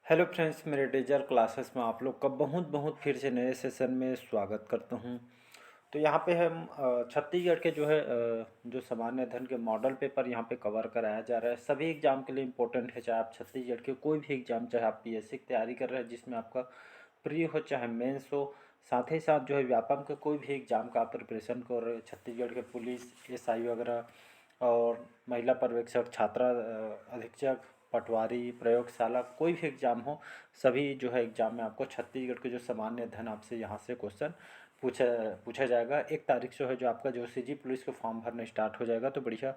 Hello friends, मेरे डेजर classes में आप लोग का बहुत बहुत फिर से नए सेशन में स्वागत करता हूं। तो यहाँ पे हम छत्तीसगढ़ के जो सामान्य अध्ययन के मॉडल पेपर यहाँ पे कवर कराया जा रहा है। सभी एग्जाम के लिए इम्पोर्टेंट है, चाहे आप छत्तीसगढ़ के कोई भी एग्जाम, चाहे आप पीएससी की तैयारी कर रहे हैं जिसमें आपका प्री हो चाहे मेंस हो, साथ ही साथ जो है व्यापम के कोई भी एग्जाम का आप प्रिपरेशन कर रहे हैं, छत्तीसगढ़ के पुलिस एसआई वगैरह और महिला पर्यवेक्षक, छात्रा अधीक्षक, पटवारी, प्रयोगशाला, कोई भी एग्ज़ाम हो, सभी जो है एग्ज़ाम में आपको छत्तीसगढ़ के जो सामान्य अध्ययन आपसे यहाँ से क्वेश्चन पूछा पूछा जाएगा। 1 तारीख से है जो आपका जो सीजी पुलिस का फॉर्म भरना स्टार्ट हो जाएगा। तो बढ़िया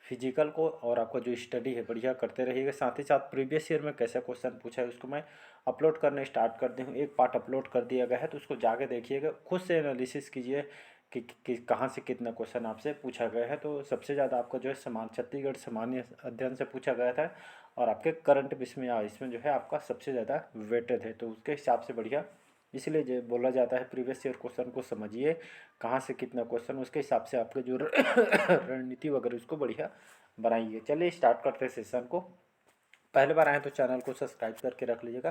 फिजिकल को और आपका जो स्टडी है बढ़िया करते रहिएगा। साथ ही साथ प्रीवियस ईयर में कैसा क्वेश्चन पूछा है उसको मैं अपलोड करना स्टार्ट कर दी हूँ। एक पार्ट अपलोड कर दिया गया है, तो उसको जाके देखिएगा, खुद से एनालिसिस कीजिए कि कहाँ से कितना क्वेश्चन आपसे पूछा गया है। तो सबसे ज़्यादा आपका जो है छत्तीसगढ़ सामान्य अध्ययन से पूछा गया था और आपके करंट इसमें इसमें जो है आपका सबसे ज़्यादा वेटेड है, तो उसके हिसाब से बढ़िया, इसलिए जो बोला जाता है प्रीवियस ईयर क्वेश्चन को समझिए कहाँ से कितना क्वेश्चन, उसके हिसाब से आपके जो रणनीति वगैरह उसको बढ़िया बनाइए। चलिए स्टार्ट करते हैं सेशन को। पहली बार आए तो चैनल को सब्सक्राइब करके रख लीजिएगा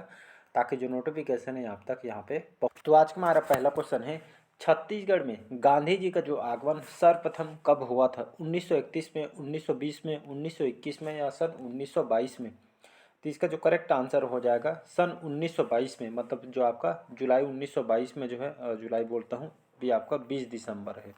ताकि जो नोटिफिकेशन है आप तक यहाँ पे तो आज का हमारा पहला क्वेश्चन है, छत्तीसगढ़ में गांधी जी का जो आगमन सर्वप्रथम कब हुआ था? 1931 में, 1920 में, 1921 में या सन 1922 में? तो इसका जो करेक्ट आंसर हो जाएगा सन 1922 में, मतलब जो आपका जुलाई 1922 में जो है, जुलाई बोलता हूँ, ये आपका 20 दिसंबर है।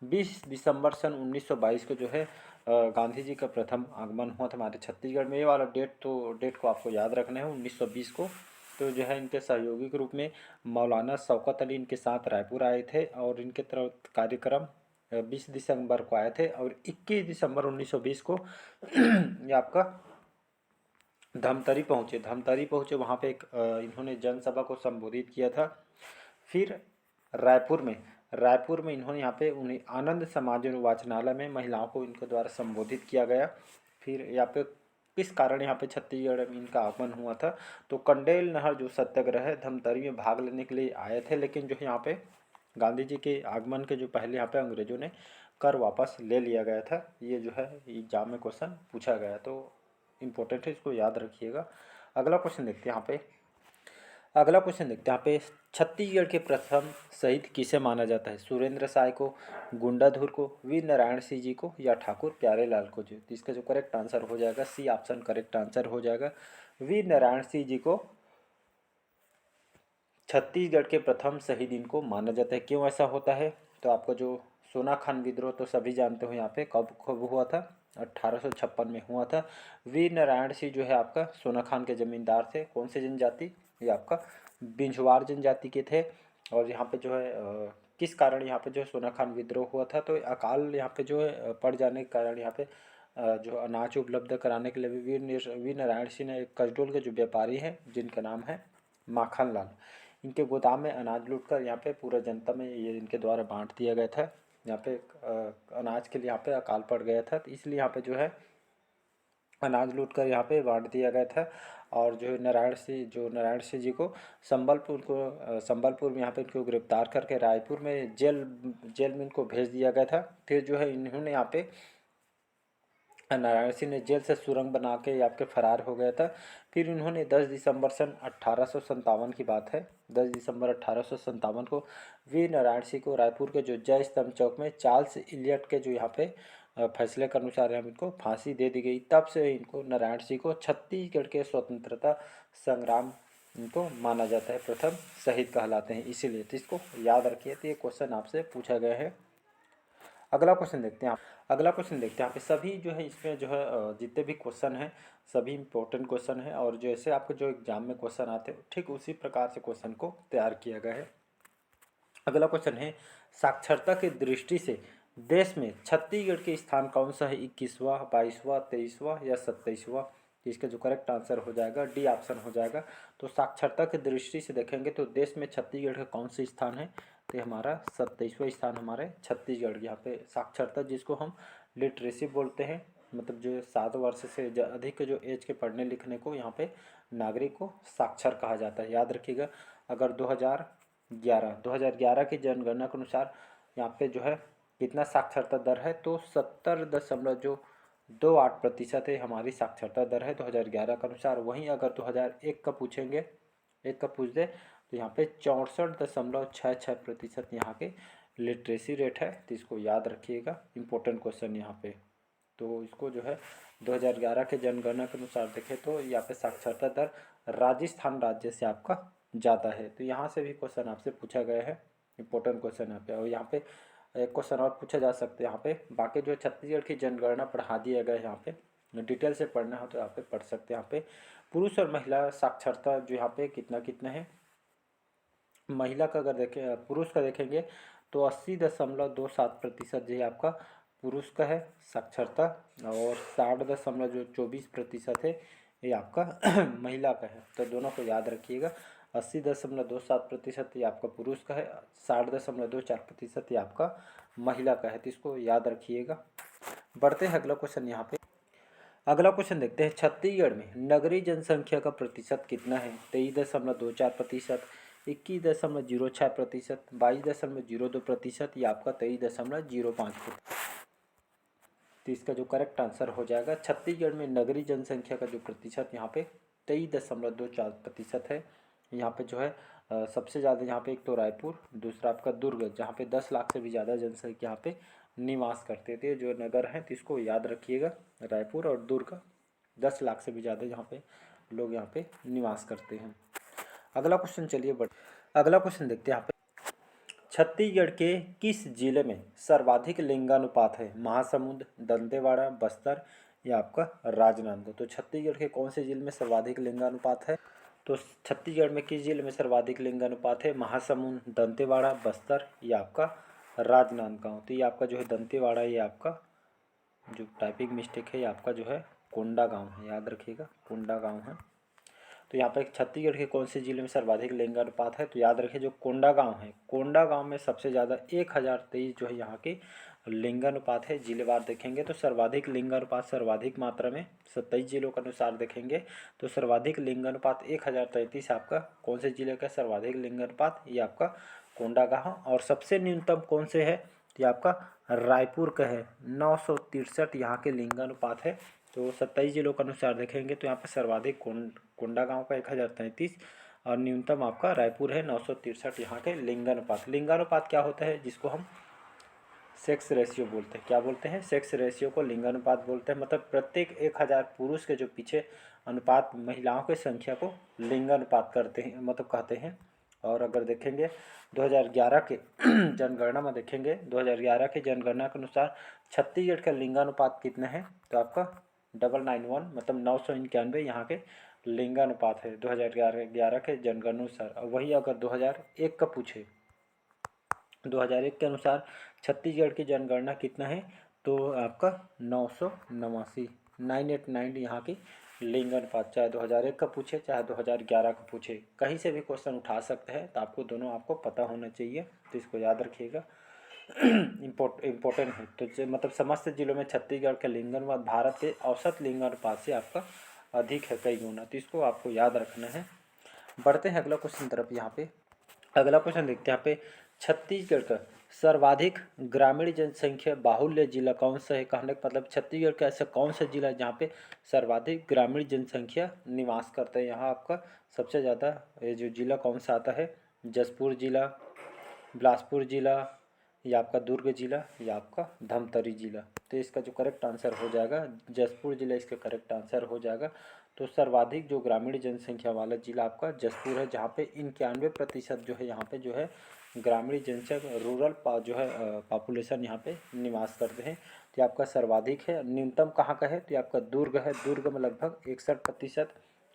20 दिसंबर सन 1922 को जो है गांधी जी का प्रथम आगमन हुआ था हमारे छत्तीसगढ़ में। ये वाला डेट को आपको याद रखना है, 1920 को। तो जो है इनके सहयोगी के रूप में मौलाना शौकत अली इनके साथ रायपुर आए थे और इनके तरफ कार्यक्रम 20 दिसंबर को आए थे और 21 दिसंबर 1920 को ये आपका धमतरी पहुँचे। वहाँ पे एक इन्होंने जनसभा को संबोधित किया था। फिर रायपुर में रायपुर में इन्होंने यहाँ पे उन्हें आनंद समाजन वाचनालय में महिलाओं को इनके द्वारा संबोधित किया गया। फिर यहाँ पे किस कारण यहाँ पे छत्तीसगढ़ में इनका आगमन हुआ था? तो कंडेल नहर जो सत्याग्रह है, धमतरी में भाग लेने के लिए आए थे, लेकिन जो यहाँ पे गांधी जी के आगमन के जो पहले यहाँ पे अंग्रेजों ने कर वापस ले लिया गया था। ये जो है एग्जाम में क्वेश्चन पूछा गया, तो इम्पोर्टेंट है, इसको याद रखिएगा। अगला क्वेश्चन देखते हैं यहाँ पे। अगला क्वेश्चन देखते हैं यहाँ पे, छत्तीसगढ़ के प्रथम शहीद किसे माना जाता है? सुरेंद्र साय को, गुंडाधुर को, वीर नारायण सिंह जी को या ठाकुर प्यारेलाल को? जो तो इसका जो करेक्ट आंसर हो जाएगा सी ऑप्शन करेक्ट आंसर हो जाएगा। वीर नारायण सिंह जी को छत्तीसगढ़ के प्रथम शहीद इनको माना जाता है। क्यों ऐसा होता है? तो आपको जो सोनाखान विद्रोह तो सभी जानते हो यहाँ पे कब कब हुआ था? 1856 में हुआ था। वीर नारायण सिंह जो है आपका सोनाखान के जमींदार थे। कौन सी जनजाति? ये आपका बिंझवार जनजाति के थे। और यहाँ पे जो है किस कारण यहाँ पे जो है सोनाखान विद्रोह हुआ था? तो अकाल यहाँ पे जो है पड़ जाने के कारण यहाँ पे जो अनाज उपलब्ध कराने के लिए भी वीर नारायण सिंह ने कसडोल के जो व्यापारी हैं जिनका नाम है माखन लाल, इनके गोदाम में अनाज लूटकर यहाँ पे पूरा जनता में ये इनके द्वारा बांट दिया गया था। यहाँ पे अनाज के लिए यहाँ पे अकाल पड़ गया था, तो इसलिए यहाँ पे जो है अनाज लूटकर यहाँ पे बांट दिया गया था। और जो नारायण सिंह जी को संबलपुर में यहाँ पे इनको गिरफ्तार करके रायपुर में जेल में इनको भेज दिया गया था। फिर जो है इन्होंने यहाँ पे नारायण सिंह ने जेल से सुरंग बना के आपके फरार हो गया था। फिर उन्होंने 10 दिसंबर सन 1857 की बात है, 10 दिसंबर 1857 को वीर नारायण सिंह को रायपुर के जो जय स्तंभ चौक में चार्ल्स इलियट के जो यहाँ पे फैसले के अनुसार हम इनको फांसी दे दी गई। तब से इनको नारायण सिंह को छत्तीसगढ़ के स्वतंत्रता संग्राम इनको माना जाता है, प्रथम शहीद कहलाते हैं इसीलिए। तो इसको याद रखिए, तो ये क्वेश्चन आपसे पूछा गया है। अगला क्वेश्चन देखते हैं यहाँ पे सभी जो है इसमें जो है जितने भी क्वेश्चन हैं सभी इंपॉर्टेंट क्वेश्चन हैं और जैसे आपको जो एग्जाम में क्वेश्चन आते हैं ठीक उसी प्रकार से क्वेश्चन को तैयार किया गया है। अगला क्वेश्चन है, साक्षरता की दृष्टि से देश में छत्तीसगढ़ के स्थान कौन सा है? 21वां, 22वां, 23वां या 27वां? इसका जो करेक्ट आंसर हो जाएगा डी ऑप्शन हो जाएगा। तो साक्षरता की दृष्टि से देखेंगे तो देश में छत्तीसगढ़ का कौन सा स्थान है? तो हमारा 27वां स्थान हमारे छत्तीसगढ़। यहाँ पे साक्षरता जिसको हम लिटरेसी बोलते हैं, मतलब जो 7 वर्ष से अधिक जो एज के पढ़ने लिखने को यहाँ पे नागरिक को साक्षर कहा जाता है। याद रखिएगा, अगर 2011 की जनगणना के अनुसार यहाँ पे जो है कितना साक्षरता दर है? तो 70 दशमलव जो 2.8% है हमारी साक्षरता दर है 2011 के अनुसार। वहीं अगर 2001 का पूछेंगे, एक का पूछ दे तो यहाँ पे 64.66% यहाँ के लिटरेसी रेट है। तो इसको याद रखिएगा, इम्पोर्टेंट क्वेश्चन यहाँ पे। तो इसको जो है 2011 के जनगणना के अनुसार देखें तो यहाँ पे साक्षरता दर राजस्थान राज्य से आपका ज़्यादा है। तो यहाँ से भी क्वेश्चन आपसे पूछा गया है, इंपॉर्टेंट क्वेश्चन यहाँ पे। और यहाँ पे एक क्वेश्चन और पूछा जा सकता है यहाँ पे, बाकी जो छत्तीसगढ़ की जनगणना पढ़ा दिया गया है यहाँ पे, डिटेल से पढ़ना हो तो यहाँ पे पढ़ सकते हैं। यहाँ पे पुरुष और महिला साक्षरता जो यहाँ पे कितना कितना है, महिला का अगर देखें, पुरुष का देखेंगे तो 80.27% जो है आपका पुरुष का है साक्षरता, और 60.24% है ये आपका महिला का है। तो दोनों को याद रखिएगा, 80.27% ये आपका पुरुष का है, 60.24% ये आपका महिला का है। तो इसको याद रखिएगा। बढ़ते हैं अगला क्वेश्चन यहाँ पे। अगला क्वेश्चन देखते हैं, छत्तीसगढ़ में नगरीय जनसंख्या का प्रतिशत कितना है? 23.24%, 21.06%, 22.02% या आपका 23.05%। तो इसका जो करेक्ट आंसर हो जाएगा, छत्तीसगढ़ में नगरीय जनसंख्या का जो प्रतिशत यहाँ पे 23.24% है। यहाँ पे जो है सबसे ज़्यादा यहाँ पे एक तो रायपुर, दूसरा आपका दुर्ग, जहाँ पे 10 लाख से भी ज़्यादा जनसंख्या यहाँ पे निवास करते थे जो नगर हैं। तो इसको याद रखिएगा, रायपुर और दुर्ग 10 लाख से भी ज़्यादा यहाँ पे लोग यहाँ पे निवास करते हैं। अगला क्वेश्चन चलिए अगला क्वेश्चन देखते हैं यहाँ पे, छत्तीसगढ़ के किस जिले में सर्वाधिक लिंगानुपात है? महासमुंद, दंतेवाड़ा, बस्तर या आपका राजनांदगांव। तो छत्तीसगढ़ के कौन से जिले में सर्वाधिक लिंगानुपात है? तो छत्तीसगढ़ में किस जिले में सर्वाधिक लिंगानुपात है? महासमुंद, दंतेवाड़ा, बस्तर या आपका राजनांदगांव। तो ये आपका जो है दंतेवाड़ा, ये आपका जो टाइपिंग मिस्टेक है ये आपका जो है कोंडागांव है, याद रखिएगा कोंडागांव है। तो यहाँ पर छत्तीसगढ़ के कौन से जिले में सर्वाधिक लिंगानुपात है? तो याद रखिए जो कोंडागांव है, कोंडागांव में सबसे ज़्यादा 1023 जो है यहाँ के लिंगानुपात है। जिलेवार देखेंगे तो सर्वाधिक लिंगानुपात सर्वाधिक मात्रा में 27 जिलों के अनुसार देखेंगे तो सर्वाधिक लिंगानुपात 1033 आपका कौन से जिले का सर्वाधिक लिंगानुपात? ये आपका कोंडागांव। और सबसे न्यूनतम कौन से है? ये आपका रायपुर का है, 963 यहाँ के लिंगानुपात है। तो 27 जिलों के अनुसार देखेंगे तो यहाँ पर सर्वाधिक कोंडागांव का 1033 और न्यूनतम आपका रायपुर है 963 यहाँ के लिंगानुपात। लिंगानुपात क्या होता है? जिसको हम सेक्स रेशियो बोलते हैं। क्या बोलते हैं? सेक्स रेशियो को लिंगानुपात बोलते हैं। मतलब प्रत्येक 1000 पुरुष के जो पीछे अनुपात महिलाओं की संख्या को लिंगानुपात करते हैं, मतलब कहते हैं। और अगर देखेंगे 2011 के जनगणना में देखेंगे 2011 के जनगणना के अनुसार छत्तीसगढ़ का लिंगानुपात कितना है? तो आपका 991 मतलब 991 यहाँ के लिंगानुपात है 2011 के जनगणना अनुसार। और वही अगर 2001 का पूछे, 2001 के अनुसार छत्तीसगढ़ की जनगणना कितना है? तो आपका 989 यहाँ की लिंगानुपात। चाहे 2001 का पूछे चाहे 2011 का पूछे, कहीं से भी क्वेश्चन उठा सकते हैं। तो आपको दोनों आपको पता होना चाहिए, तो इसको याद रखिएगा, इम्पोर्टेंट है। तो मतलब समस्त जिलों में छत्तीसगढ़ का लिंगानुपात भारत के औसत लिंगानुपात से आपका अधिक है कई गुना। तो इसको आपको याद रखना है। बढ़ते हैं अगला क्वेश्चन तरफ। यहाँ पे अगला क्वेश्चन देखते हैं यहाँ पे, छत्तीसगढ़ का सर्वाधिक ग्रामीण जनसंख्या बाहुल्य जिला कौन सा है? कहने का मतलब छत्तीसगढ़ का ऐसा कौन सा जिला है जहाँ पे सर्वाधिक ग्रामीण जनसंख्या निवास करते हैं? यहाँ आपका सबसे ज़्यादा ये जो जिला कौन सा आता है? जशपुर जिला, बिलासपुर जिला या आपका दुर्ग जिला या आपका धमतरी जिला। तो इसका जो करेक्ट आंसर हो जाएगा जशपुर जिला, इसका करेक्ट आंसर हो जाएगा। तो सर्वाधिक जो ग्रामीण जनसंख्या वाला जिला आपका जशपुर है, जहाँ पे 91% जो है यहाँ पे जो है ग्रामीण जनसंख्या रूरल जो है पॉपुलेशन यहाँ पे निवास करते हैं। तो आपका सर्वाधिक है। न्यूनतम कहाँ का है? तो आपका दुर्ग है, दुर्ग में लगभग 61%।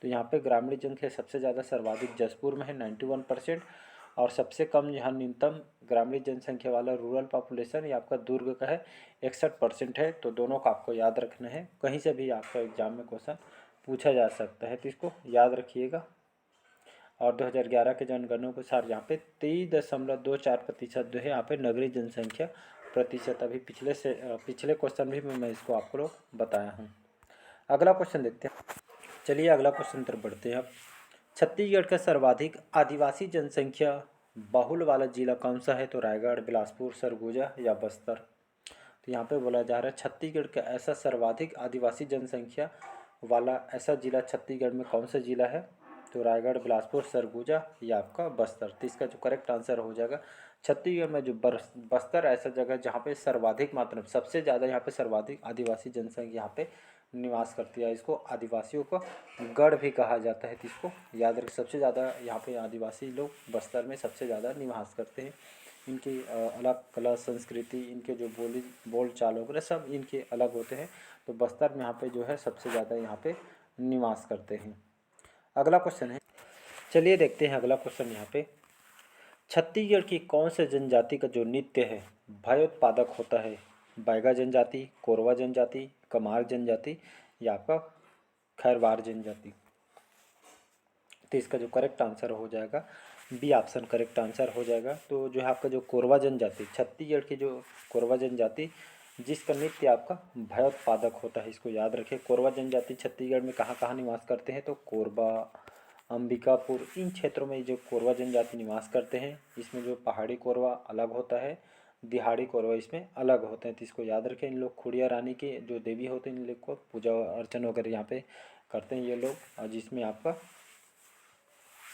तो यहाँ पे ग्रामीण जनसंख्या सबसे ज़्यादा सर्वाधिक जशपुर में है 91%, और सबसे कम यहाँ न्यूनतम ग्रामीण जनसंख्या वाला रूरल पॉपुलेशन ये आपका दुर्ग का है, 61% है। तो दोनों का आपको याद रखना है, कहीं से भी आपका एग्जाम में क्वेश्चन पूछा जा सकता है, तो इसको याद रखिएगा। और 2011 के जनगणना के अनुसार यहाँ पे 23.24% जो है यहाँ पे नगरीय जनसंख्या प्रतिशत। अभी पिछले क्वेश्चन भी मैं इसको आपको लोग बताया हूँ। अगला क्वेश्चन देखते हैं। चलिए अगला क्वेश्चन तरफ बढ़ते हैं अब। छत्तीसगढ़ का सर्वाधिक आदिवासी जनसंख्या बहुल वाला जिला कौन सा है? तो रायगढ़, बिलासपुर, सरगुजा या बस्तर। तो तो यहाँ पे बोला जा रहा है छत्तीसगढ़ का ऐसा सर्वाधिक आदिवासी जनसंख्या वाला ऐसा जिला छत्तीसगढ़ में कौन सा जिला है? तो रायगढ़, बिलासपुर, सरगुजा या आपका बस्तर। तो इसका जो करेक्ट आंसर हो जाएगा छत्तीसगढ़ में जो बस्तर ऐसा जगह जहाँ पे सर्वाधिक मात्रा में सबसे ज़्यादा यहाँ पे सर्वाधिक आदिवासी जनसंख्या यहाँ पे निवास करती है। इसको आदिवासियों का गढ़ भी कहा जाता है। तो इसको याद रखें, सबसे ज़्यादा यहाँ पे आदिवासी लोग बस्तर में सबसे ज़्यादा निवास करते हैं। इनकी अलग कला संस्कृति, इनके जो बोल चाल वगैरह सब इनके अलग होते हैं। तो बस्तर में यहाँ पे जो है सबसे ज़्यादा यहाँ पे निवास करते हैं। अगला क्वेश्चन है, चलिए देखते हैं अगला क्वेश्चन यहाँ पे। छत्तीसगढ़ की कौन से जनजाति का जो नृत्य है भयोत्पादक होता है? बैगा जनजाति, कोरवा जनजाति, कमार जनजाति या आपका खैरवार जनजाति। तो इसका जो करेक्ट आंसर हो जाएगा बी ऑप्शन करेक्ट आंसर हो जाएगा। तो जो है आपका जो कोरवा जनजाति, छत्तीसगढ़ की जो कोरवा जनजाति जिसका नृत्य आपका भयोत्पादक होता है, इसको याद रखें। कोरवा जनजाति छत्तीसगढ़ में कहाँ कहाँ निवास करते हैं? तो कोरबा, अंबिकापुर, इन क्षेत्रों में जो कोरवा जनजाति निवास करते हैं। इसमें जो पहाड़ी कोरवा अलग होता है, दिहाड़ी कोरवा इसमें अलग होते हैं। तो इसको याद रखें। इन लोग खुड़िया रानी के जो देवी होते हैं, इन लोग को पूजा अर्चन वगैरह यहाँ पे करते हैं ये लोग। जिसमें आपका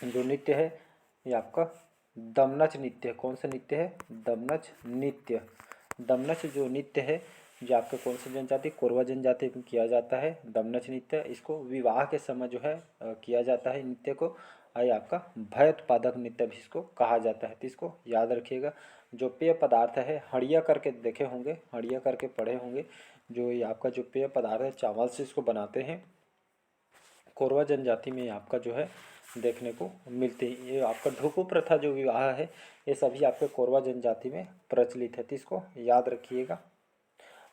जो नृत्य है ये आपका दमनच नृत्य है। कौन सा नृत्य है? दमनच नृत्य। दमनच जो नृत्य है जो आपके कौन सी जनजाति? कोरवा जनजाति में किया जाता है दमनच नृत्य। इसको विवाह के समय जो है किया जाता है नृत्य को। ये आपका भयोत्पादक नृत्य भी इसको कहा जाता है। तो इसको याद रखिएगा। जो पेय पदार्थ है हड़िया करके देखे होंगे, हड़िया करके पढ़े होंगे। जो ये आपका जो पेय पदार्थ है चावल से इसको बनाते हैं, कोरवा जनजाति में आपका जो है देखने को मिलती है। ये आपका ढुकू प्रथा जो विवाह है ये सभी आपके कोरवा जनजाति में प्रचलित है। तो इसको याद रखिएगा।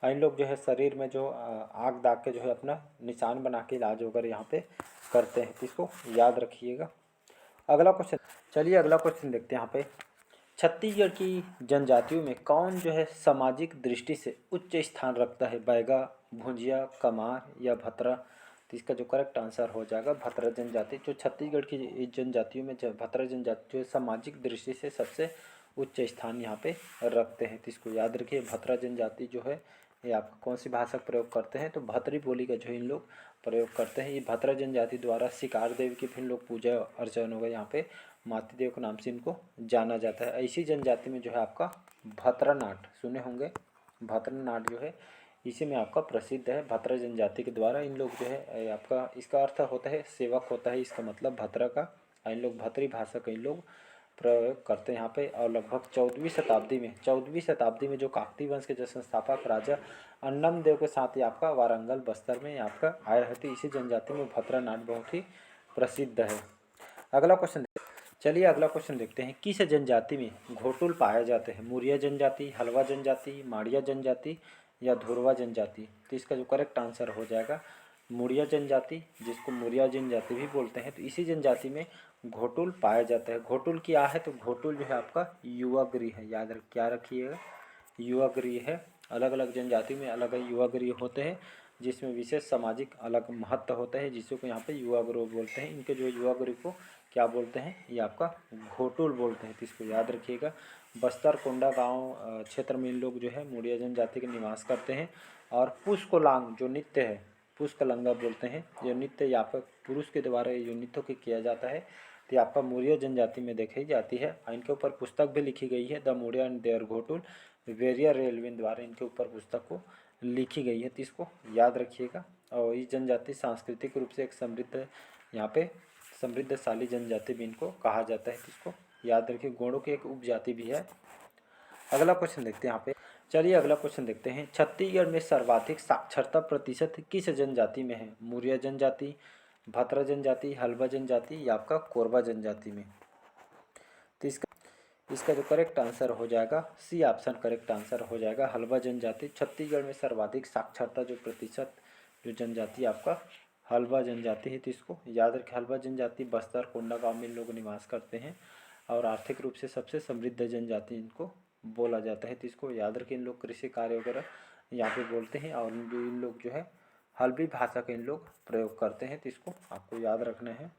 इन लोग जो है शरीर में जो आग दाग के जो है अपना निशान बना के इलाज वगैरह यहाँ पे करते हैं। तो इसको याद रखिएगा। अगला क्वेश्चन, चलिए अगला क्वेश्चन देखते हैं यहाँ पे। छत्तीसगढ़ की जनजातियों में कौन जो है सामाजिक दृष्टि से उच्च स्थान रखता है? बैगा, भुंजिया, कमार या भतरा। तो इसका जो करेक्ट आंसर हो जाएगा भतरा जनजाति। जो छत्तीसगढ़ की जनजातियों में भतरा जनजाति जो सामाजिक दृष्टि से सबसे उच्च स्थान यहाँ पे रखते हैं। तो इसको याद रखिए। भतरा जनजाति जो है ये आप कौन सी भाषा का प्रयोग करते हैं? तो भतरी बोली का जो इन लोग प्रयोग करते हैं। ये भतरा जनजाति द्वारा शिकार देव की फिर लोग पूजा अर्चन होगा यहाँ पे माती देव के नाम से इनको जाना जाता है। ऐसी जनजाति में जो है आपका भतरा नाट सुने होंगे। भतरा नाट जो है इसी में आपका प्रसिद्ध है। भतरा जनजाति के द्वारा इन लोग जो है आपका इसका अर्थ होता है सेवक होता है, इसका मतलब भतरा का। इन लोग भतरी भाषा का इन लोग प्रयोग करते हैं यहाँ पे। और लगभग 14वीं शताब्दी में जो काकती वंश के जो संस्थापक राजा अन्नम देव के साथ ही आपका वारंगल बस्तर में आपका आए रहते। इसी जनजाति में भतरा नाट बहुत ही प्रसिद्ध है। अगला क्वेश्चन, चलिए अगला क्वेश्चन देखते हैं। किस जनजाति में घोटुल पाए जाते हैं? मुरिया जनजाति, हलवा जनजाति, माड़िया जनजाति या धुरवा जनजाति। तो इसका जो करेक्ट आंसर हो जाएगा मुड़िया जनजाति, जिसको मुरिया जनजाति भी बोलते हैं। तो इसी जनजाति में घोटुल पाया जाता है। घोटुल क्या है? तो घोटुल जो है आपका युवा गृह है। याद क्या रखिएगा, युवा गृह है। अलग अलग जनजाति में अलग अलग युवा गृह होते हैं जिसमें विशेष सामाजिक अलग महत्व होता है, जिसको यहाँ पे युवा गृह बोलते हैं। इनके जो युवा गृह को क्या बोलते हैं? ये आपका घोटुल बोलते हैं। तो इसको याद रखिएगा। बस्तर कोंडा गांव क्षेत्र में इन लोग जो है मुड़िया जनजाति के निवास करते हैं। और पुष्कोलांग जो नृत्य है, पुष्कलंगा बोलते हैं, जो नृत्य यहाँ पर पुरुष के द्वारा ये जो नृत्य को किया जाता है तो आपका मुड़िया जनजाति में देखी जाती है। इनके ऊपर पुस्तक भी लिखी गई है, the Muria and their Ghotul. Verrier Elwin द्वारा इनके ऊपर पुस्तक को लिखी गई है। तो इसको याद रखिएगा। और ये जनजाति सांस्कृतिक रूप से एक समृद्ध यहाँ पे समृद्धशाली जनजाति भी इनको कहा जाता है। तो इसको याद रखिए। गोंडों की एक उपजाति भी है। अगला क्वेश्चन देखते हैं यहाँ पे। चलिए अगला क्वेश्चन देखते हैं। छत्तीसगढ़ में सर्वाधिक साक्षरता प्रतिशत किस जनजाति में है? मुरिया जनजाति, भतरा जनजाति, हलवा जनजाति या आपका कोरबा जनजाति में। तो इसका जो करेक्ट आंसर हो जाएगा सी ऑप्शन करेक्ट आंसर हो जाएगा, हलवा जनजाति। छत्तीसगढ़ में सर्वाधिक साक्षरता जो प्रतिशत जो जनजाति आपका हलवा जनजाति है। तो इसको याद रखें। हलवा जनजाति बस्तर कोंडा गांव में इन लोग निवास करते हैं और आर्थिक रूप से सबसे समृद्ध जनजाति इनको बोला जाता है। तो इसको याद रखें। इन लोग कृषि कार्य वगैरह यहाँ पे बोलते हैं और इन लोग जो है हल्बी भाषा का इन लोग प्रयोग करते हैं। तो इसको आपको याद रखना है।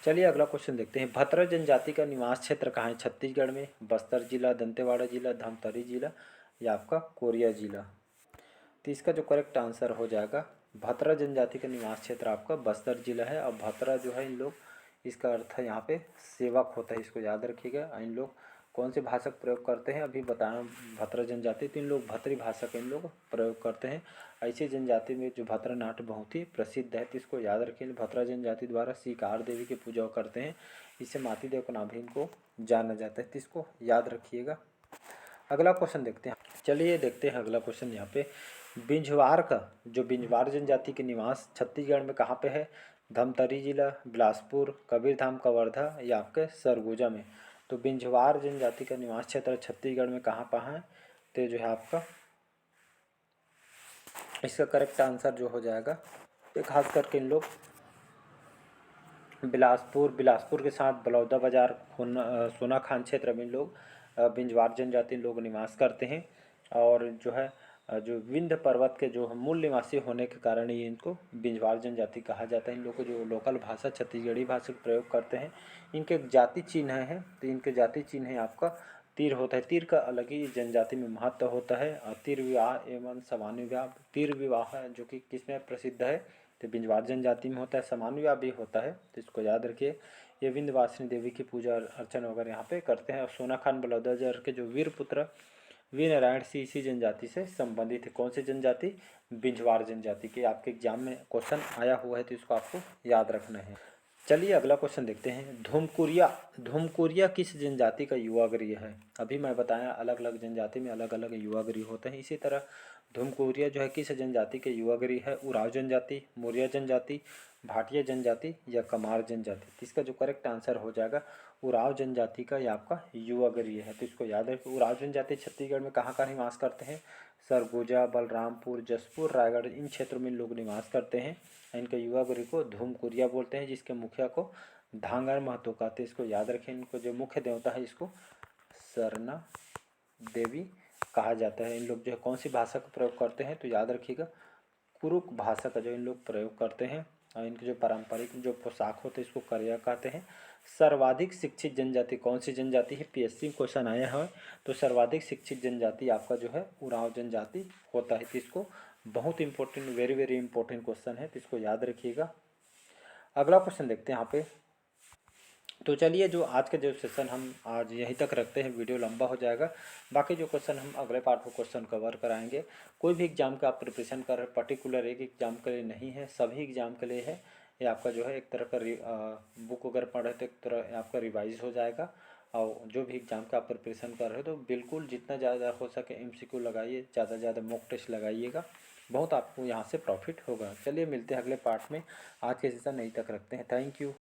चलिए अगला क्वेश्चन देखते हैं। भतरा जनजाति का निवास क्षेत्र कहाँ है छत्तीसगढ़ में? बस्तर जिला, दंतेवाड़ा जिला, धमतरी जिला या आपका कोरिया जिला। तो इसका जो करेक्ट आंसर हो जाएगा भतरा जनजाति का निवास क्षेत्र आपका बस्तर जिला है। और भतरा जो है इन लोग, इसका अर्थ है यहाँ पे सेवक होता है, इसको याद रखिएगा। इन लोग कौन से भाषा का प्रयोग करते हैं, अभी बताया भतरा जनजाति, तो इन लोग भतरी भाषा का इन लोग प्रयोग करते हैं। ऐसी जनजाति में जो भतरा नाट्य बहुत ही प्रसिद्ध है, तो इसको याद रखिए। भतरा जनजाति द्वारा शिकार देवी की पूजा करते हैं, इससे माती देव के नाम भी इनको जाना जाता है, तो इसको याद रखिएगा। अगला क्वेश्चन देखते हैं। चलिए देखते हैं अगला क्वेश्चन। यहाँ पे बिंझवार का जो बिंझवार जनजाति के निवास छत्तीसगढ़ में कहाँ पे है? धमतरी जिला, बिलासपुर, कबीरधाम, कवर्धा या आपके सरगुजा में। तो बिंझवार जनजाति का निवास क्षेत्र छत्तीसगढ़ में कहाँ है? तो जो है आपका इसका करेक्ट आंसर जो हो जाएगा, तो खास करके इन लोग बिलासपुर के साथ बलौदा बाजार, सोनाखान क्षेत्र में लोग बिंझवार जनजाति लोग निवास करते हैं। और जो है जो विंध्य पर्वत के जो मूल निवासी होने के कारण ये इनको बिंझवार जनजाति कहा जाता है। इन लोग को जो लोकल भाषा छत्तीसगढ़ी भाषा का प्रयोग करते हैं। इनके जाति चिन्ह है, तो इनके जाति चिन्ह है आपका तीर होता है। तीर का अलग ही जनजाति में महत्व होता है। और तीर विवाह एवं सामान्य विवाह, तीर विवाह जो कि किसमें प्रसिद्ध है? तो बिंझवार जनजाति में होता है। सामान्य विवाह भी होता है, तो इसको याद रखिए। ये विंध्यवासिनी देवी की पूजा अर्चना वगैरह यहाँ पे करते हैं। और सोनाखान बलौदाबाजार के जो वीर पुत्र वीर नारायण सिंह इसी जनजाति से संबंधित है। कौन सी जनजाति? बिंझवार जनजाति के। आपके एग्जाम में क्वेश्चन आया हुआ है, तो इसको आपको याद रखना है। चलिए अगला क्वेश्चन देखते हैं। धुमकुरिया किस जनजाति का युवा गृह है? अभी मैं बताया अलग अलग जनजाति में अलग अलग युवा गृह होते हैं, इसी तरह धुमकुरिया जो है किस जनजाति के युवा गृह है? उराव जनजाति, मौर्य जनजाति, भाटिया जनजाति या कमार जनजाति। तो इसका जो करेक्ट आंसर हो जाएगा उराव जनजाति का ये आपका युवा गृह है, तो इसको याद रखें। उराव जनजाति छत्तीसगढ़ में कहाँ निवास करते हैं? सरगुजा, बलरामपुर, जसपुर, रायगढ़, इन क्षेत्रों में लोग निवास करते हैं। इनके युवा गृह को धूमकुरिया बोलते हैं, जिसके मुखिया को धांगर महतो कहते हैं। इसको याद रखें। इनको जो मुख्य देवता है इसको सरना देवी कहा जाता है। इन लोग जो है कौन सी भाषा का प्रयोग करते हैं? तो याद रखिएगा कुरुक भाषा का जो इन लोग प्रयोग करते हैं। और इनके जो पारंपरिक जो पोशाक होते हैं इसको करिया कहते हैं। सर्वाधिक शिक्षित जनजाति कौन सी जनजाति है? पीएससी क्वेश्चन आया है। तो सर्वाधिक शिक्षित जनजाति आपका जो है उराव जनजाति होता है। तो इसको बहुत important, very very important question है, तो इसको याद रखिएगा। अगला क्वेश्चन देखते हैं यहाँ पे। तो चलिए जो आज के जो सेशन हम आज यहीं तक रखते हैं, वीडियो लंबा हो जाएगा। बाकी जो क्वेश्चन हम अगले पार्ट में क्वेश्चन कवर कराएंगे। कोई भी एग्जाम का आप प्रिपरेशन कर रहे हैं, पर्टिकुलर एक एग्जाम के लिए नहीं है, सभी एग्जाम के लिए है। ये आपका जो है एक तरह का बुक अगर पढ़े तो एक तरह आपका रिवाइज हो जाएगा। और जो भी एग्जाम का आप प्रिपरेशन कर रहे हो तो बिल्कुल जितना ज़्यादा हो सके एमसीक्यू लगाइए, ज़्यादा से ज़्यादा मॉक टेस्ट लगाइएगा, बहुत आपको यहाँ से प्रॉफिट होगा। चलिए मिलते हैं अगले पार्ट में। आज के सेशन यहीं तक रखते हैं। Thank you.